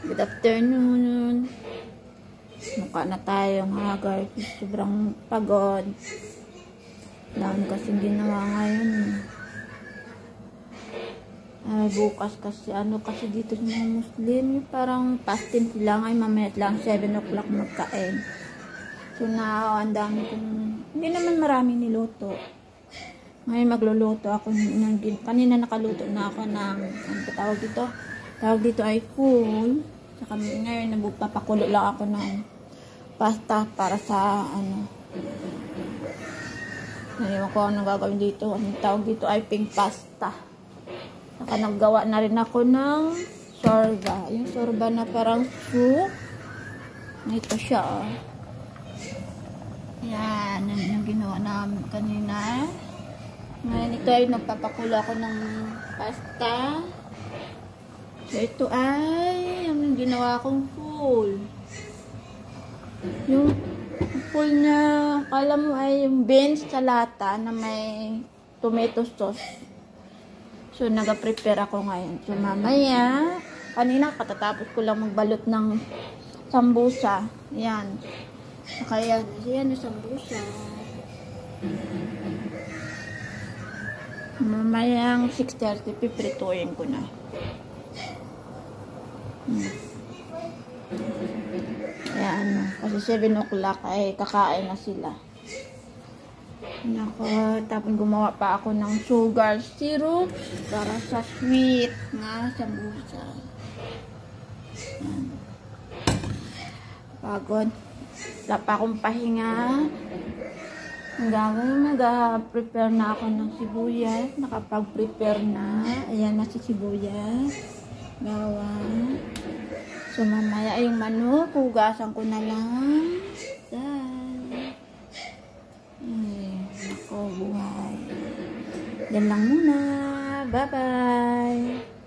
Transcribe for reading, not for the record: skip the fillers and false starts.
Good afternoon. Mukha na tayong haggard. Sobrang pagod. Dami kasing ginawa ngayon. Ay, bukas kasi kasi dito sa mga Muslim, parang fasting sila ngayon, mamaya lang 7 o'clock magkain. So ang dami kong, hindi naman maraming niluto. Ngayon magluluto ako kanina nakaluto na ako ng, ano tawag dito? Tawag dito ay full. Saka ngayon nagpapakulo lang ako ng pasta para sa ngayon ko ano gagawin dito. Ang tawag dito ay pink pasta. Saka naggawa na rin ako ng sorba. Yung sorba na parang soup. Ito siya, oh. Yan, yung ginawa namin kanina. Ngayon ito ay nagpapakulo ako ng pasta. So ito ay yung ginawa kong full. Yung full na, kala mo ay yung beans sa lata na may tomato sauce. So nag-prepare ako ngayon. So mamaya, kanina katatapos ko lang magbalot ng sambusa. Yan. Kaya yan yung sambusa. Mamayang 6:30 piprituin ko na. Ayan, kasi 7 o'clock ay kakain na sila. Nako, tapos gumawa pa ako ng sugar syrup para sa sweet na sambusa. Ayan. Pagod. Wala pa akong pahinga. Ang gagawin, nag-prepare na ako ng sibuyas. Nakapag-prepare na. Ayan na si sibuyas. Bawang. So, mamaya yung manok, hugasan ko na lang. Ay, ako, buhay. Yan lang muna. Bye-bye.